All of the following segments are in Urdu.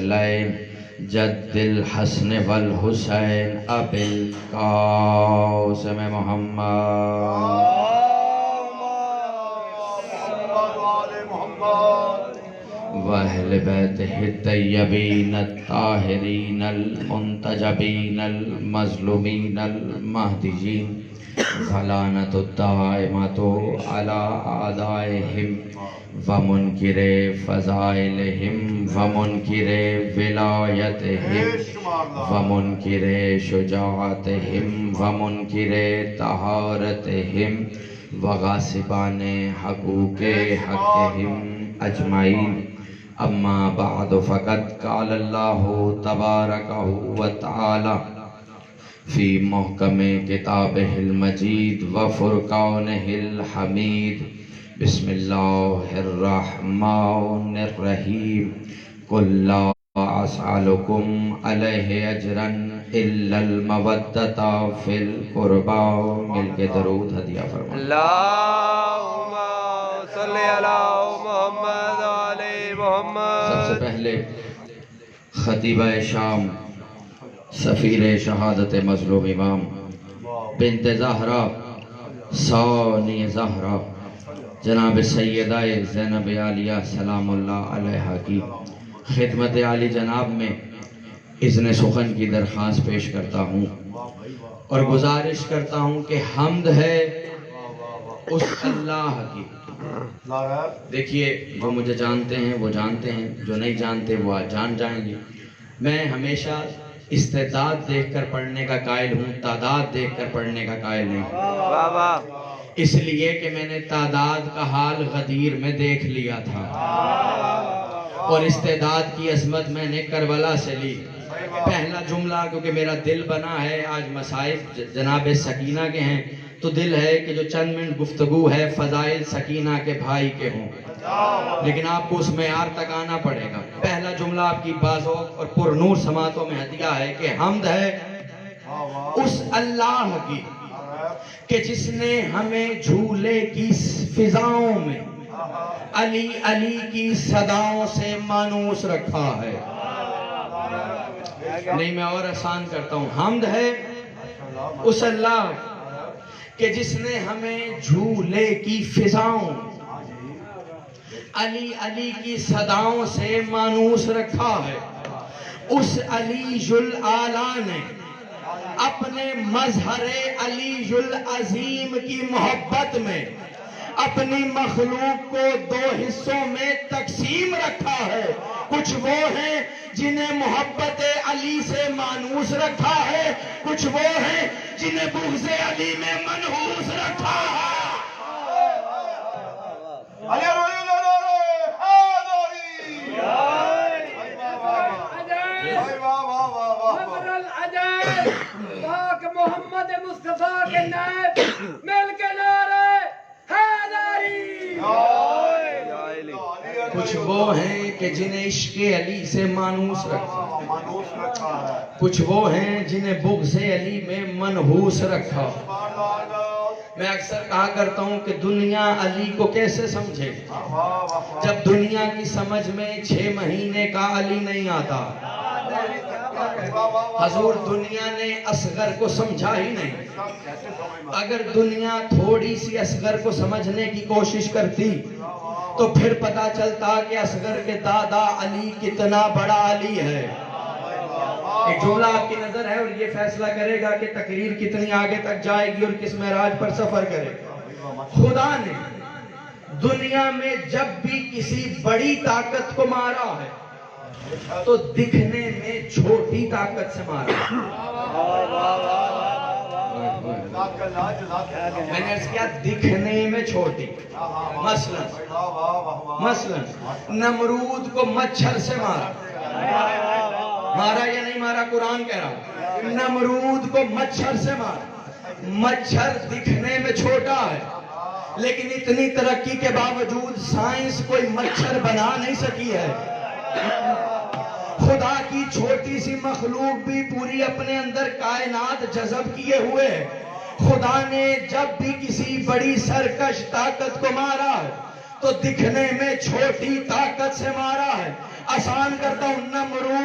الطفلین جد الحسن والحسین ابی القاسم محمد وأهل بيته الطيبين الطاهرين المنتجبين المظلومين المهديين ولعنة الدائمة على أعدائهم ومنكر فضائلهم ومنكر ولايتهم ومنكر شجاعتهم ومنكر طهارتهم وغاصبان حقوق حقهم أجمعين اما بعد فقد قال الله تبارك وتعالى في محكم كتابه المجيد وفرقانه الحميد بسم الله الرحمن الرحيم قل لا أسألكم عليه أجرا إلا المودة في القربى مل کے درود ہدیہ فرمائیں اللہم صلی علی محمد علی محمد سب سے پہلے خطیبہ شام سفیر شہادت مظلوم امام بنت زہرا ثانی زہرا جناب سیدہ زینب عالیہ سلام اللہ علیہا کی خدمت عالی جناب میں اذن سخن کی درخواست پیش کرتا ہوں اور گزارش کرتا ہوں کہ حمد ہے اس اللہ کی. دیکھیے جو مجھے جانتے ہیں وہ جانتے ہیں، جو نہیں جانتے وہ آج جان جائیں گے. میں ہمیشہ استعداد دیکھ کر پڑھنے کا قائل ہوں، تعداد دیکھ کر پڑھنے کا قائل نہیں. اس لیے کہ میں نے تعداد کا حال غدیر میں دیکھ لیا تھا اور استعداد کی عظمت میں نے کربلا سے لی. پہلا جملہ کیونکہ میرا دل بنا ہے، آج مصائب جناب سکینہ کے ہیں تو دل ہے کہ جو چند منٹ گفتگو ہے فضائل سکینہ کے بھائی کے ہوں، لیکن آپ کو اس معیار تک آنا پڑے گا. پہلا جملہ آپ کی بازوق اور پرنور سماعتوں میں ہدیہ ہے کہ حمد ہے اس اللہ کی کہ جس نے ہمیں جھولے کی فضاؤں میں علی علی کی صداؤں سے مانوس رکھا ہے. نہیں میں اور آسان کرتا ہوں. حمد ہے اس اللہ کہ جس نے ہمیں جھولے کی فضاؤں علی علی کی صداؤں سے مانوس رکھا ہے. اس علی الاعلیٰ نے اپنے مظہر علی العظیم کی محبت میں اپنی مخلوق کو دو حصوں میں تقسیم رکھا ہے. کچھ وہ ہیں جنہیں محبت علی سے مانوس رکھا ہے، کچھ وہ ہیں جنہیں بغض علی میں منحوس رکھا ہے. محمد مصطفیٰ کے نائب مل کے نعرے حیدری. کچھ وہ ہیں کہ جنہیں عشق علی سے مانوس رکھا، کچھ وہ ہیں جنہیں بغض علی میں منحوس رکھا. میں اکثر کہا کرتا ہوں کہ دنیا علی کو کیسے سمجھے جب دنیا کی سمجھ میں 6 مہینے کا علی نہیں آتا. حضور دنیا نے اصغر کو سمجھا ہی نہیں. اگر دنیا تھوڑی سی اصغر کو سمجھنے کی کوشش کرتی تو پھر پتا چلتا کہ اصغر کے دادا علی کتنا بڑا علی ہے. ایک جملہ آپ کی نظر ہے اور یہ فیصلہ کرے گا کہ تقریر کتنی آگے تک جائے گی اور کس معراج پر سفر کرے گا. خدا نے دنیا میں جب بھی کسی بڑی طاقت کو مارا ہے تو دکھنے میں چھوٹی طاقت سے مارا. میں نے اس کیا دکھنے میں چھوٹی. مثلا نمرود کو مچھر سے مارا. مارا یا نہیں مارا قرآن کہہ رہا ہوں. نمرود کو مچھر سے مارا. مچھر دکھنے میں چھوٹا ہے لیکن اتنی ترقی کے باوجود سائنس کوئی مچھر بنا نہیں سکی ہے. خدا کی چھوٹی سی مخلوق بھی پوری اپنے اندر کائنات جذب کیے ہوئے ہے. خدا نے جب بھی کسی بڑی سرکش طاقت کو مارا ہے تو دکھنے میں چھوٹی طاقت سے مارا ہے. آسان کرتا ہوں. نمرود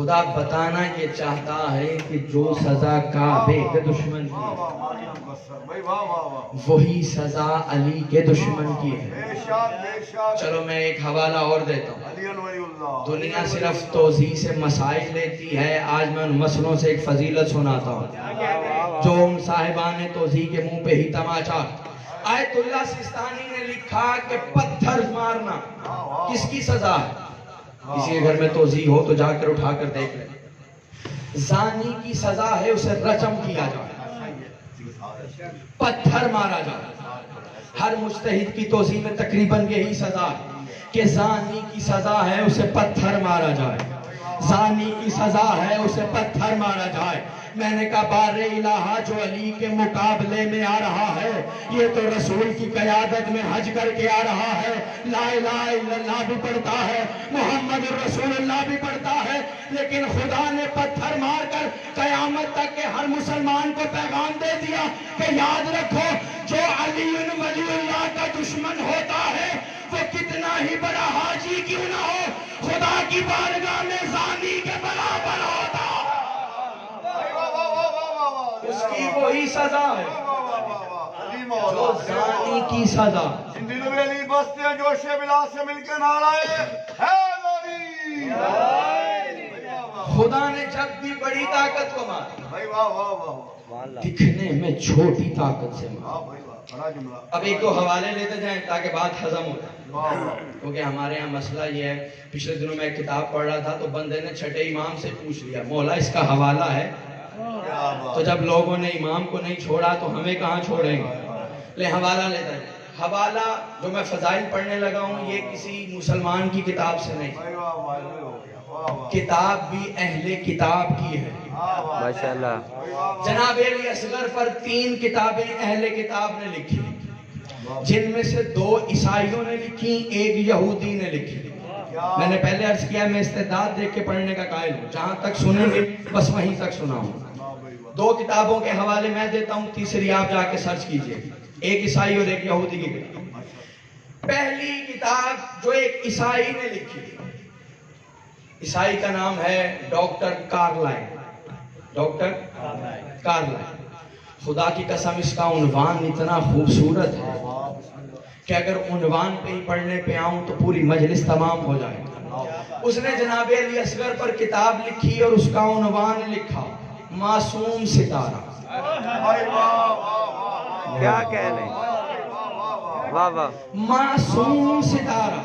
خدا بتانا یہ چاہتا ہے کہ جو سزا کعبے کے دشمن کی ہے وہی سزا علی کے دشمن کی ہے. چلو میں ایک حوالہ اور دیتا ہوں. دنیا صرف توضیح سے مسائل لیتی ہے، آج میں ان مسئلوں سے ایک فضیلت سناتا ہوں جو ان صاحبان توضیح کے منہ پہ ہی تماچا. آیت اللہ سستانی نے لکھا کہ پتھر مارنا کس کی سزا ہے؟ کسی کے گھر میں توضیح ہو تو جا کر اٹھا کر دیکھ لیں. زانی کی سزا ہے اسے رجم کیا جائے، پتھر مارا جائے. ہر مجتہد کی توضیح میں تقریباً یہی سزا ہے کہ زانی کی سزا ہے اسے پتھر مارا جائے، زانی کی سزا ہے اسے پتھر مارا جائے. میں نے کہا بار الہ جو علی کے مقابلے میں آ رہا ہے یہ تو رسول کی قیادت میں حج کر کے آ رہا ہے، لا الہ الا اللہ بھی پڑھتا ہے، محمد رسول اللہ بھی پڑھتا ہے، لیکن خدا نے پتھر مار کر قیامت تک کے ہر مسلمان کو پیغام دے دیا کہ یاد رکھو جو علی ولی اللہ کا دشمن ہوتا ہے وہ کتنا ہی بڑا حاجی کیوں نہ ہو خدا کی بارگاہ میں زانی کے برابر ہوتا، اس کی وہی سزا ہے جو زانی کی سزا. علی بستے ہیں جوش بلا سے مل کے نعرہ حیدری. خدا نے جب بھی بڑی طاقت کو مارا دکھنے میں چھوٹی طاقت سے مارا. اب ایک دو حوالے لیتے جائیں تاکہ بات ہضم ہو جائے، کیونکہ ہمارے یہاں مسئلہ یہ ہے. پچھلے دنوں میں ایک کتاب پڑھ رہا تھا تو بندے نے چھٹے امام سے پوچھ لیا مولا اس کا حوالہ ہے؟ تو جب لوگوں نے امام کو نہیں چھوڑا تو ہمیں کہاں چھوڑیں گے؟ لے حوالہ لیتا ہے. حوالہ جو میں فضائل پڑھنے لگا ہوں یہ کسی مسلمان کی کتاب سے نہیں، کتاب بھی اہل کتاب کی ہے. ماشاءاللہ. جناب علی اصغر پر 3 کتابیں اہل کتاب نے لکھی جن میں سے 2 عیسائیوں نے لکھی، ایک یہودی نے لکھی. میں نے پہلے عرض کیا میں استعداد دیکھ کے پڑھنے کا قائل ہوں، جہاں تک سنیں گے بس وہیں تک سنا ہوں. 2 کتابوں کے حوالے میں دیتا ہوں، تیسری آپ جا کے سرچ کیجئے، ایک عیسائی اور ایک یہودی کی کتاب. پہلی کتاب جو ایک عیسائی نے لکھی، عیسائی کا نام ہے ڈاکٹر کارلائل. Doctor Carlyle. خدا کی قسم اس کا عنوان اتنا خوبصورت ہے کہ اگر عنوان پہ ہی پڑھنے پہ آؤں تو پوری مجلس تمام ہو جائے. اس نے جناب علی اصغر پر کتاب لکھی اور اس کا عنوان لکھا معصوم ستارہ. کیا کہنے، واہ واہ. معصوم ستارہ.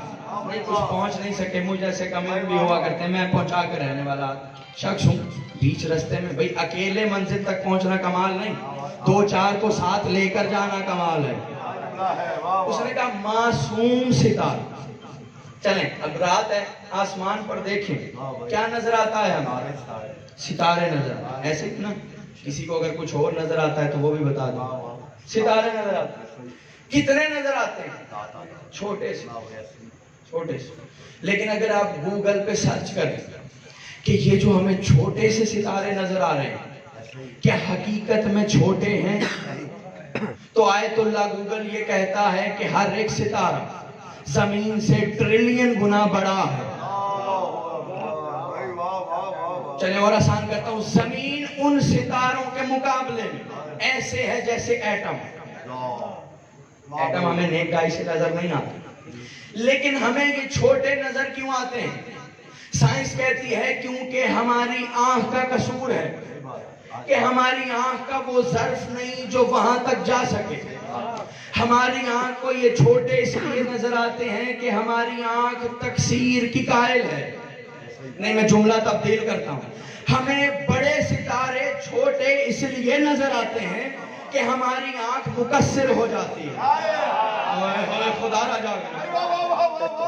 نہیں کچھ پہنچ نہیں سکے، مجھ جیسے کمنٹ بھی ہوا کرتے ہیں، میں پہنچا کر رہنے والا شخص ہوں. بیچ رستے میں بھئی اکیلے منزل تک پہنچنا کمال نہیں، 2-4 کو ساتھ لے کر جانا کمال ہے. اس نے کہا معصوم ستارہ. چلیں اب رات ہے، آسمان پر دیکھیں کیا نظر آتا ہے ہمارے؟ ستارے نظر آتے ہیں. ایسے نا کسی کو اگر کچھ اور نظر آتا ہے تو وہ بھی بتا دیں. ستارے نظر آتے ہیں. کتنے نظر آتے ہیں؟ چھوٹے سے چھوٹے سے. لیکن اگر آپ گوگل پہ سرچ کریں کہ یہ جو ہمیں چھوٹے سے ستارے نظر آ رہے ہیں کیا حقیقت میں چھوٹے ہیں؟ تو آیت اللہ گوگل یہ کہتا ہے کہ ہر ایک ستارہ زمین سے ٹریلین گنا بڑا ہے. چلیں اور آسان کرتا ہوں، زمین ان ستاروں کے مقابلے میں ایسے ہے جیسے ایٹم. ایٹم ہمیں نیک گائی سے نظر نہیں آتا، لیکن ہمیں یہ چھوٹے نظر کیوں آتے ہیں؟ سائنس کہتی ہے کیونکہ ہماری آنکھ کا قصور ہے کہ ہماری آنکھ کا وہ ظرف نہیں جو وہاں تک جا سکے. ہماری آنکھ کو یہ چھوٹے اس لیے نظر آتے ہیں کہ ہماری آنکھ تکثیر کی قائل ہے. نہیں میں جملہ تبدیل کرتا ہوں، ہمیں بڑے ستارے چھوٹے اس لیے نظر آتے ہیں کہ ہماری آنکھ مقصر ہو جاتی ہے. خدا را جاگا.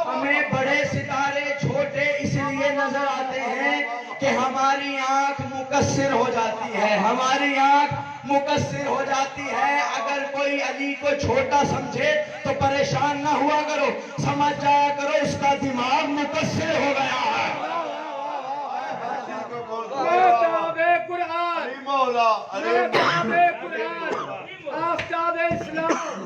ہمیں بڑے ستارے چھوٹے اس لیے نظر آتے ہیں کہ ہماری آنکھ مقصر ہو جاتی ہے. ہماری آنکھ مقصر ہو جاتی ہے. اگر کوئی علی کو چھوٹا سمجھے تو پریشان نہ ہوا کرو، سمجھ جایا کرو اس کا دماغ مقصر ہو گیا ہے. آفتاب اسلام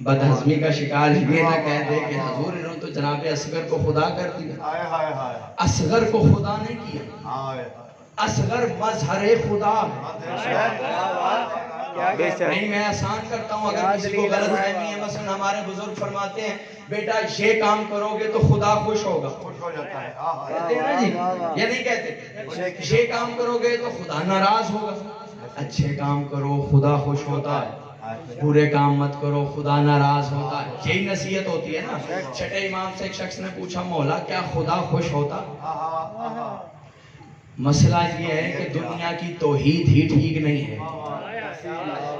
بدہضمی کا شکار یہ نہ کہہ دے کہ حضور انہوں نے تو جناب اصغر کو خدا کر دیا. اصغر کو خدا نہیں کیا, اصغر مظہر خدا ہے. بے شک. نہیں میں آسان کرتا ہوں, اگر کسی کو غلط فہمی ہے, مثلا ہمارے بزرگ فرماتے ہیں بیٹا یہ کام کرو گے تو خدا خوش ہوگا. کہتے ہیں نا جی, یہ نہیں کہتے یہ کام کرو گے تو خدا ناراض ہوگا. اچھے کام کرو خدا خوش ہوتا ہے, برے کام مت کرو خدا ناراض ہوتا ہے. یہی نصیحت ہوتی ہے نا. چھٹے امام سے ایک شخص نے پوچھا مولا کیا خدا خوش ہوتا؟ مسئلہ یہ ہے کہ دنیا کی توحید ہی ٹھیک نہیں ہے.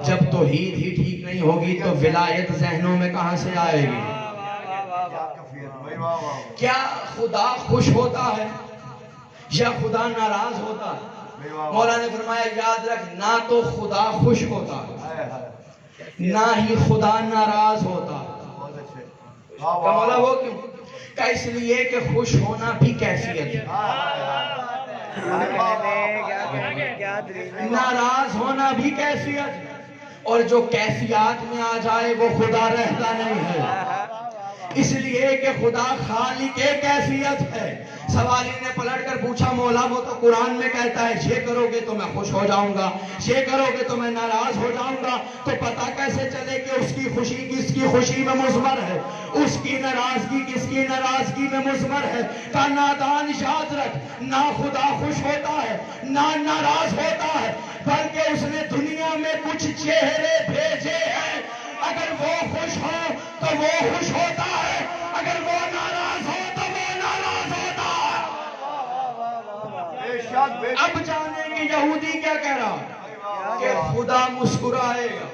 جب توحید ہی ٹھیک نہیں ہوگی تو ولایت ذہنوں میں کہاں سے آئے گی؟ کیا خدا خوش ہوتا ہے یا خدا ناراض ہوتا ہے؟ مولا نے فرمایا یاد رکھ, نہ تو خدا خوش ہوتا نہ ہی خدا ناراض ہوتا. کہ مولا وہ کیوں؟ کہ اس لیے کہ خوش ہونا بھی کیفیت ہے, ناراض ہونا بھی کیفیت ہے, اور جو کیفیات میں آ جائے وہ خدا رہتا نہیں ہے. اس لیے کہ خدا خالق کیفیت ہے. سوالی نے پلٹ کر پوچھا مولا وہ تو قرآن میں کہتا ہے یہ کرو گے تو میں خوش ہو جاؤں گا, یہ کرو گے تو میں ناراض ہو جاؤں گا, تو پتہ کیسے چلے کہ اس کی خوشی کس کی خوشی میں مضمر ہے, اس کی ناراضگی کس کی ناراضگی میں مضمر ہے؟ کا نادان یاد رکھ, نہ خدا خوش ہوتا ہے نہ ناراض ہوتا ہے, بلکہ اس نے دنیا میں کچھ چہرے بھیجے ہیں. اگر وہ خوش ہو تو وہ خوش ہوتا ہے, اگر وہ ناراض ہو تو وہ ناراض ہوتا ہے. اب جانیں کہ یہودی کیا کہہ رہا ہے کہ خدا مسکرائے گا.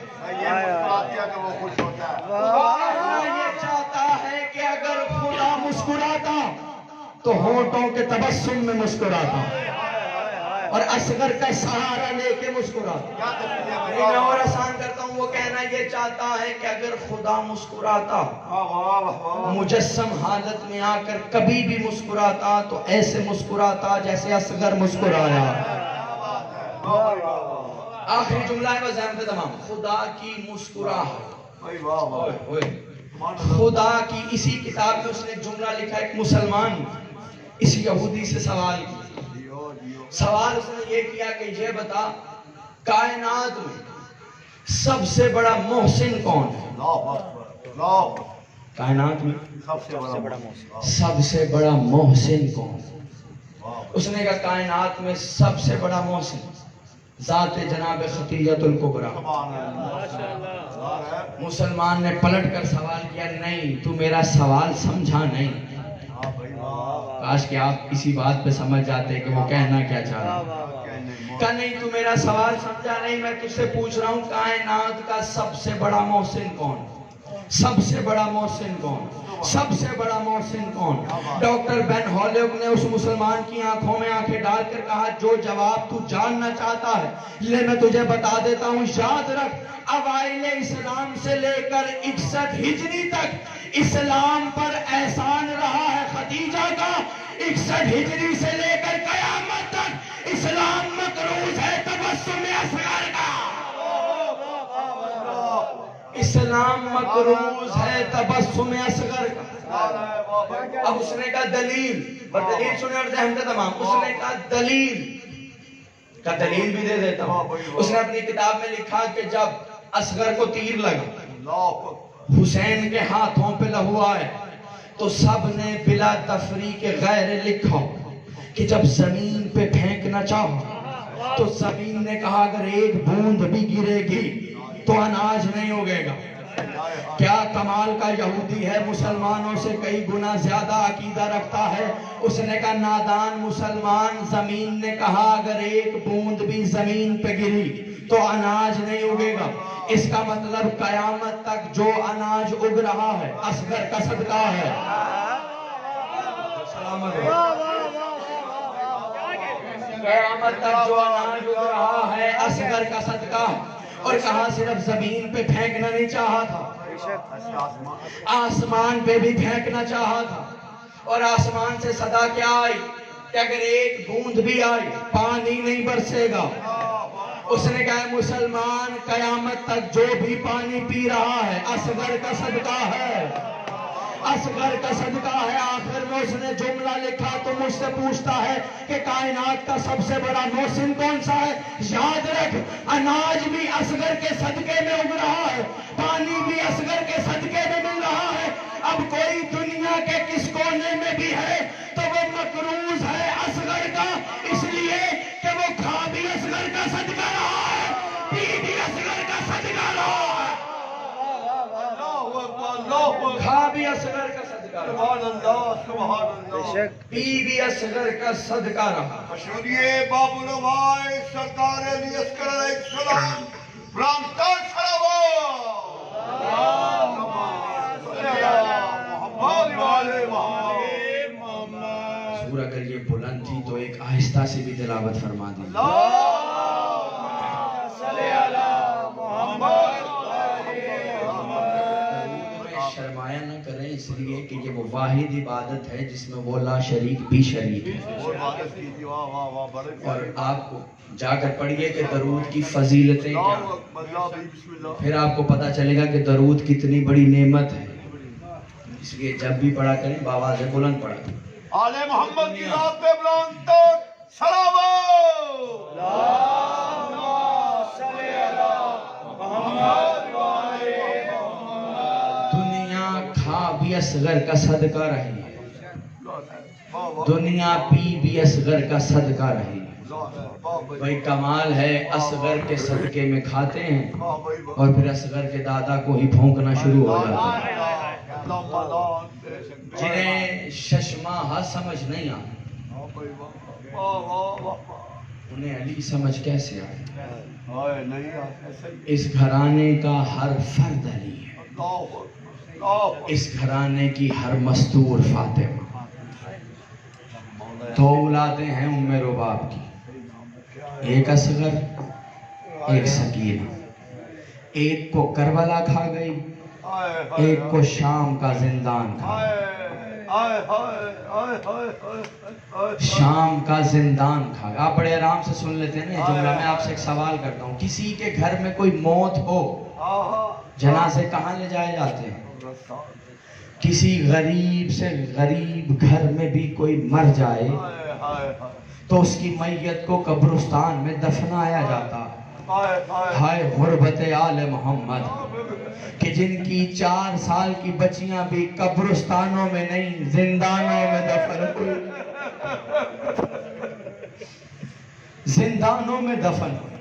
خدا یہ چاہتا ہے کہ اگر خدا مسکراتا تو ہونٹوں کے تبسم میں مسکراتا اور اصغر کا سہارا لے کے مسکراتا. میں اور آسان کرتا ہوں, وہ کہنا یہ چاہتا ہے کہ اگر خدا مسکراتا مجسم حالت میں آ کر کبھی بھی مسکراتا تو ایسے مسکراتا جیسے اصغر مسکرایا. آخری جملہ ہے بس ذہن پہ تمام, خدا کی مسکراہٹ. خدا کی اسی کتاب میں اس نے ایک جملہ لکھا, ایک مسلمان اس یہودی سے سوال کیا. سوال اس نے یہ کیا کہ یہ بتا کائنات میں سب سے بڑا محسن کون ہے؟ کائنات میں سب سے بڑا محسن کون ہے؟ اس نے کہا کائنات میں سب سے بڑا محسن ذات جناب خطیجۃ الکبریٰ. مسلمان نے پلٹ کر سوال کیا, نہیں تو میرا سوال سمجھا نہیں. کاش کہ آپ کسی بات پہ سمجھ جاتے کہ وہ کہنا کیا چاہ رہا. کہ نہیں تو میرا سوال سمجھا نہیں, میں تجھ سے پوچھ رہا ہوں کائنات کا سب سے بڑا محسن کون؟ سب سے بڑا محسن کون؟ سب سے بڑا محسن کون؟ ڈاکٹر بن ہالک نے اس مسلمان کی آنکھوں میں آنکھیں ڈال کر کہا جو جواب تو جاننا چاہتا ہے لے میں تجھے بتا دیتا ہوں. یاد رکھ, اوائل اسلام سے لے کر 61 ہجری تک اسلام پر احسان رہا ہے خدیجہ کا. 61 ہجری سے لے کر قیامت تک اسلام مقروض ہے تبسم اصغر کا. اسلام مقروض ہے تبسم اصغر کا. اب اس نے کہا دلیل, دلیل سنے اور ذہن سے تمام. اس نے کہا دلیل کا دلیل بھی دے دیتا ہوں. اس نے اپنی کتاب میں لکھا کہ جب اصغر کو تیر لگا, حسین کے ہاتھوں پہ لہو آئے, تو سب نے بلا تفریق غیر لکھا کہ جب زمین پہ پھینکنا چاہا تو زمین نے کہا اگر ایک بوند بھی گرے گی تو اناج نہیں ہوگے گا. کیا کمال کا یہودی ہے, مسلمانوں سے کئی گنا زیادہ عقیدہ رکھتا ہے. اس نے کہا نادان مسلمان, زمین نے کہا اگر ایک بوند بھی زمین پہ گری تو اناج نہیں اگے گا. اس کا مطلب قیامت تک جو اناج اگ رہا ہے اصغر کا صدقہ ہے. قیامت تک جو اناج اگ رہا ہے اصغر کا صدقہ. اور کہا صرف زمین پہ پھینکنا نہیں چاہا تھا, آسمان پہ بھی پھینکنا چاہا تھا. اور آسمان سے صدا کیا آئی کہ اگر ایک بوند بھی آئی پانی نہیں برسے گا. اس نے کہا مسلمان قیامت تک جو بھی پانی پی رہا ہے اصغر کا صدقہ ہے، اصغر کا صدقہ ہے۔ آخر میں اس نے جملہ لکھا تو مجھ سے پوچھتا ہے کہ کائنات کا سب سے بڑا محسن کون سا ہے؟ یاد رکھ، اناج بھی اصغر کے صدقے میں اگ رہا ہے، پانی بھی اصغر کے صدقے میں مل رہا ہے۔ اب کوئی دنیا کے کس کونے میں بھی ہے تو وہ مقروض ہے اصغر کا، اس لیے کہ وہ کھا بھی اصغر کا صدقہ رہا ہے، پی بھی اصغر کا صدقہ رہا ہے، کھا بھی اصغر کا صدقہ رہا، سبحان اللہ سبحان اللہ۔ پی بھی اصغر کا صدقہ رہا۔ مشہوریے باب العلماء سردار علی اصغر علیہ السلام برامتر سورہ اگر یہ بلند تھی تو ایک آہستہ سے بھی تلاوت فرما دی۔ شرمایا نہ کریں، اس لیے کہ یہ وہ واحد عبادت ہے جس میں وہ لا شریک بھی شریک ہے۔ اور آپ کو جا کر پڑھیے کہ درود کی فضیلتیں کیا ہیں، پھر آپ کو پتا چلے گا کہ درود کتنی بڑی نعمت ہے۔ اس لیے جب بھی پڑھا کریں بآواز بلند پڑھا کریں۔ آل محمد کی ذات پہ بلند تک دنیا کھا بھی اصغر کا صدقہ رہی ہے، دنیا پی بھی اصغر کا صدقہ رہی ہے۔ بھائی کمال ہے، اصغر کے صدقے میں کھاتے ہیں اور پھر اصغر کے دادا کو ہی پھونکنا شروع ہو جاتا ہے۔ جنہیں ششماہ سمجھ نہیں آتی انہیں علی سمجھ کیسے آئے؟ اس گھرانے کا ہر فرد علی ہے، اس گھرانے کی ہر مستور فاطمہ۔ دو اولادیں ہیں ام رباب کی، ایک اصغر ایک سکینہ، ایک کو کربلا کھا گئی، ایک کو شام کا زندان کھا گئی۔ شام کا زندان کھا گیا۔ آپ بڑے آرام سے سن لیتے ہیں نا یہ جملہ۔ میں آپ سے ایک سوال کرتا ہوں، کسی کے گھر میں کوئی موت ہو، جنازے کہاں لے جائے جاتے ہیں؟ کسی غریب سے غریب گھر میں بھی کوئی مر جائے تو اس کی میت کو قبرستان میں دفنایا جاتا ہے۔ ہائے غربت آل محمد کہ جن کی 4 سال کی بچیاں بھی قبرستانوں میں نہیں زندانوں میں دفن ہوئی، زندانوں میں دفن ہوئی۔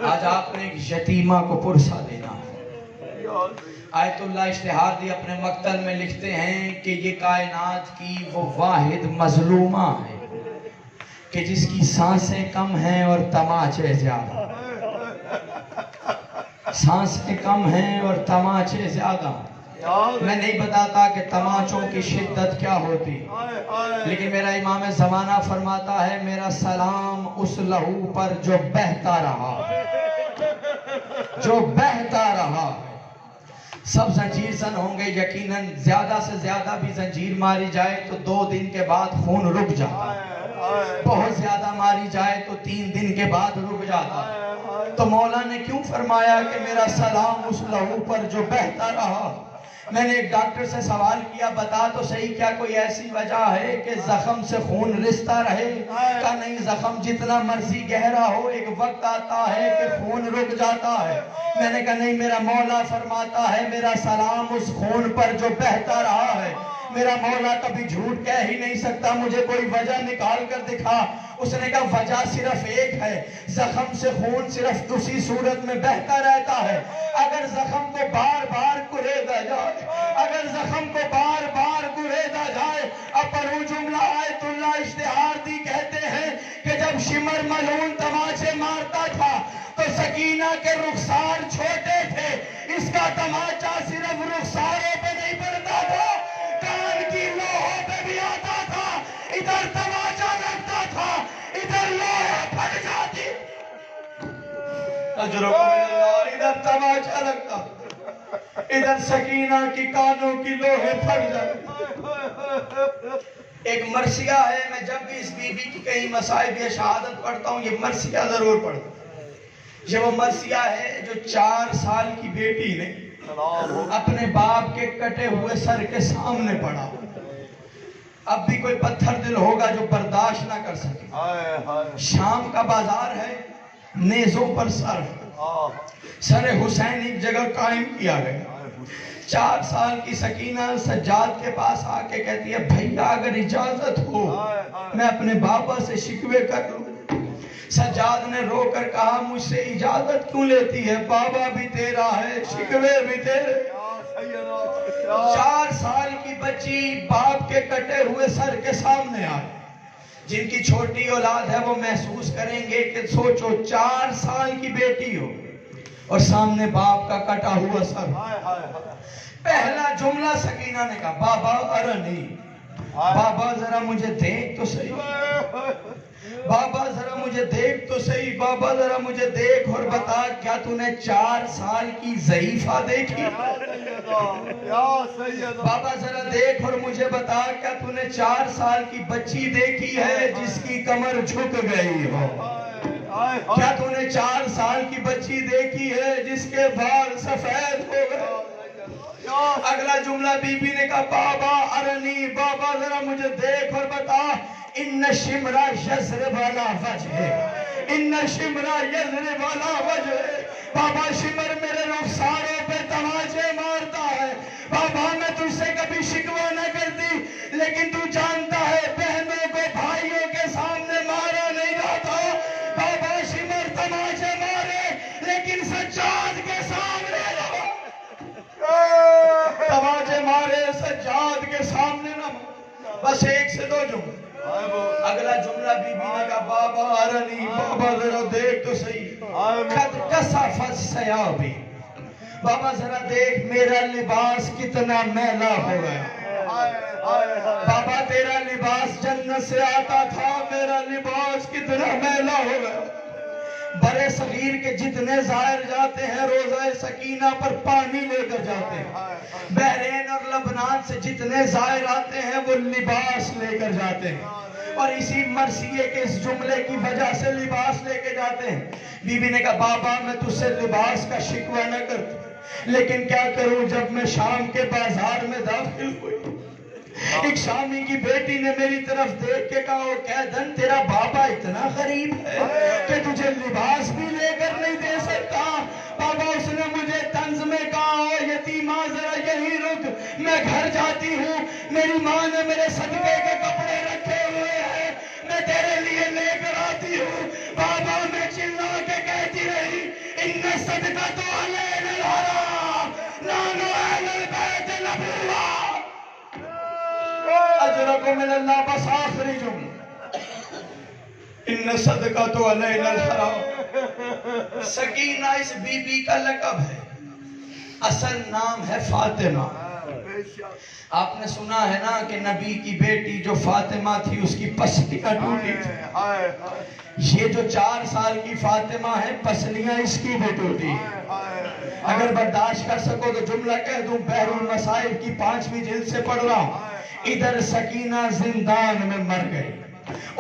آج آپ نے ایک یتیمہ کو پرسہ دینا ہے۔ آیت اللہ اشتہاردی اپنے مقتل میں لکھتے ہیں کہ یہ کائنات کی وہ واحد مظلومہ ہے کہ جس کی سانسیں کم ہیں اور تماچے زیادہ، سانسیں کم ہیں اور تماچے زیادہ۔ میں نہیں بتاتا کہ تماچوں کی شدت کیا ہوتی، لیکن میرا امام زمانہ فرماتا ہے میرا سلام اس لہو پر جو بہتا رہا، جو بہتا رہا۔ سب زنجیر زن ہوں گے یقیناً، زیادہ سے زیادہ بھی زنجیر ماری جائے تو 2 دن کے بعد خون رک جاتا، بہت زیادہ ماری جائے تو 3 دن کے بعد رک جاتا۔ تو مولا نے کیوں فرمایا کہ میرا سلام اس لہو پر جو بہتا رہا؟ میں نے ایک ڈاکٹر سے سوال کیا، بتا تو صحیح کیا کوئی ایسی وجہ ہے کہ زخم سے خون رستا رہے؟ کہا نہیں، زخم جتنا مرضی گہرا ہو ایک وقت آتا ہے کہ خون رک جاتا ہے۔ میں نے کہا نہیں، میرا مولا فرماتا ہے میرا سلام اس خون پر جو بہتا رہا ہے۔ میرا مولا کبھی جھوٹ کہہ ہی نہیں سکتا، مجھے کوئی وجہ نکال کر دکھا۔ اس نے کہا وجہ صرف ایک ہے، زخم سے خون صرف اسی صورت میں بہتا رہتا ہے اگر زخم کو بار بار گریدا جائے، اگر زخم کو بار بار گریدا جائے۔ اب پر وہ جملہ آیت اللہ اشتہاردی کہتے ہیں کہ جب شمر ملعون تماچے مارتا تھا تو سکینہ کے رخسار چھوٹے تھے، اس کا تماچا صرف رخساروں پہ نہیں پڑتا تھا، کان کی لوہوں پہ بھی آتا تھا۔ ادھر تماچا لگتا تھا، ادھر لوہے پھٹ جاتی، ادھر تماچا لگتا، ادھر سکینہ کی کانوں کی لوہے پھٹ جاتی۔ ایک مرثیہ ہے، میں جب بھی اس بی بی کی کہیں مصائب یا شہادت پڑھتا ہوں یہ مرثیہ ضرور پڑھتا ہوں۔ یہ وہ مرثیہ ہے جو 4 سال کی بیٹی نے اپنے باپ کے کٹے ہوئے سر کے سامنے پڑھا۔ اب بھی کوئی پتھر دل ہوگا جو برداشت نہ کر سکے۔ شام کا بازار ہے، نیزوں پر سر سر حسین ایک جگہ قائم کیا گیا۔ 4 سال کی سکینہ سجاد کے پاس آ کے کہتی ہے بھیا اگر اجازت ہو میں اپنے بابا سے شکوے کر لوں۔ سجاد نے رو کر کہا مجھ سے اجازت کیوں لیتی ہے، بابا بھی تیرا ہے شکوے بھی تیرے۔ 4 سال کی بچی باپ کے کٹے ہوئے سر کے سامنے آئی۔ جن کی چھوٹی اولاد ہے وہ محسوس کریں گے کہ سوچو 4 سال کی بیٹی ہو اور سامنے باپ کا کٹا ہوا سر۔ پہلا جملہ سکینہ نے کہا بابا ارنی، بابا ذرا مجھے دیکھ تو صحیح، بابا ذرا مجھے دیکھ تو صحیح، بابا ذرا مجھے دیکھ اور بتا کیا تو نے 4 سال کی ضعیفہ دیکھی؟ بابا ذرا دیکھ اور مجھے بتا کیا تو نے 4 سال کی بچی دیکھی ہے جس کی کمر جھک گئی ہو؟ کیا تو نے 4 سال کی بچی دیکھی ہے جس کے بال سفید ہو گئے؟ اگلا جملہ بی بی نے کہا بابا ارنی، بابا ذرا مجھے دیکھ اور بتا ان شمرا یضرب علی وجہ، ان شمرا یضرب علی وجہ، بابا شمر میرے رخساروں پہ تماچے مارتا ہے۔ بابا میں تجھ سے کبھی شکوہ نہ کرتی لیکن تو جانتا ہے بہنوں کو بھائیوں کے سامنے مارا نہیں جاتا۔ بابا شمر تماچے مارے لیکن سجاد کے سامنے نہ تماچے مارے، سجاد کے سامنے نہ مارے۔ بس 1 سے 2 جملے۔ اگلا جملہ بی بی نے کہا بابا ارنی، بابا ذرا دیکھ تو صحیح، قد کسفت ثیابی، بابا ذرا دیکھ میرا لباس کتنا میلا ہو گیا۔ بابا تیرا لباس جنت سے آتا تھا، میرا لباس کتنا میلا ہو گیا۔ برے صغیر کے جتنے زائر جاتے ہیں روضہ سکینہ پر پانی لے کر جاتے ہیں، بحرین اور لبنان سے جتنے زائر آتے ہیں وہ لباس لے کر جاتے ہیں، اور اسی مرثیے کے اس جملے کی وجہ سے لباس لے کے جاتے ہیں۔ بی بی نے کہا بابا میں تجھ سے لباس کا شکوہ نہ کرتی لیکن کیا کروں، جب میں شام کے بازار میں داخل ہوئی ایک شامی کی بیٹی نے میری طرف دیکھ کے کہا قیدن تیرا بابا اتنا غریب ہے کہ تجھے لباس بھی لے کر نہیں دے سکتا۔ بابا اس نے مجھے طنز میں کہا یتیمہ ذرا یہی رک، میں گھر جاتی ہوں، میری ماں نے میرے صدقے کے کپڑے رکھے ہوئے ہیں، میں تیرے لیے لے کر آتی ہوں۔ بابا میں چلا کے کہتی رہی ان صدقۃ علینا الحرام نحن اہل البیت نبوہ اجرکم من اللہ۔ بس آخری جملہ ان صدقۃ علینا الحرام۔ سکینہ اس بی بی کا لقب ہے، اصل نام ہے فاطمہ۔ آپ نے سنا ہے نا کہ نبی کی بیٹی جو فاطمہ تھی اس کی پسلیاں ٹوٹی تھی۔ یہ جو 4 سال کی فاطمہ ہے پسلیاں اس کی بھی ٹوٹی۔ اگر برداشت کر سکو تو جملہ کہہ دوں، بحر المصائب کی 5ویں جلد سے پڑھ رہا ہوں۔ ادھر سکینہ زندان میں مر گئی،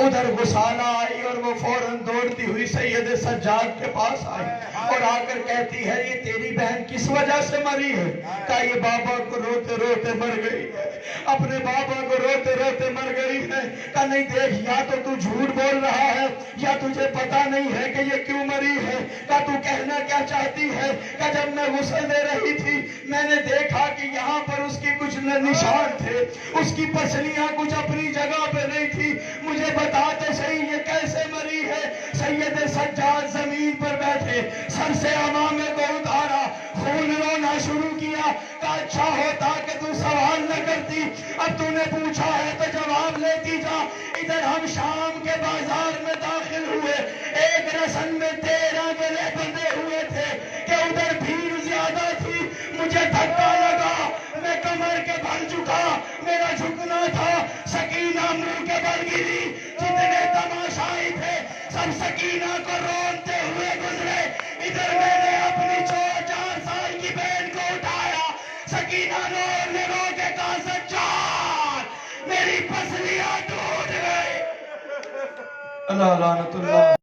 ادھر غسالہ آئی اور وہ فوراً دوڑتی ہوئی سید سجاد کے پاس آئی اور آ کر کہتی ہے یہ تیری بہن کس وجہ سے مری ہے؟ کہا یہ بابا کو روتے روتے مر گئی ہے، اپنے بابا کو روتے روتے مر گئی ہے۔ کہا نہیں دیکھ، یا تو جھوٹ بول رہا ہے یا تجھے پتا نہیں ہے کہ یہ کیوں مری ہے۔ کہا تو کہنا کیا چاہتی ہے؟ کہا جب میں غسل دے رہی تھی میں نے دیکھا کہ یہاں پر اس کی کچھ نشان تھے، اس کی پسلیاں کچھ اپنی جگہ پہ نہیں تھی، مجھے بتا تو صحیح یہ کیسے مری ہے؟ سید سجاد زمین پر بیٹھے، سر سے امامے کو اتارا، خون رونا شروع کیا۔ کہا اچھا ہوتا کہ تو سوال نہ کرتی، اب تو نے پوچھا ہے تو جواب لیتی جا۔ ادھر ہم شام کے بازار میں داخل ہوئے، ایک رسن میں 13 گلے بندے ہوئے تھے کہ ادھر بھیڑ زیادہ تھی، مجھے دھکا لگا، میں کمر کے بل جھکا، میرا جھکنا تھا، سکینہ منہ کے بل گری، جتنے تماشائی تھے سب سکینہ کو رونتے ہوئے گزرے۔ ادھر میں نے اپنی 4 سال کی بہن کو اٹھایا، سکینہ نے رو کے کہا سجاد میری پسلیاں ٹوٹ گئی اللہ لعنت اللہ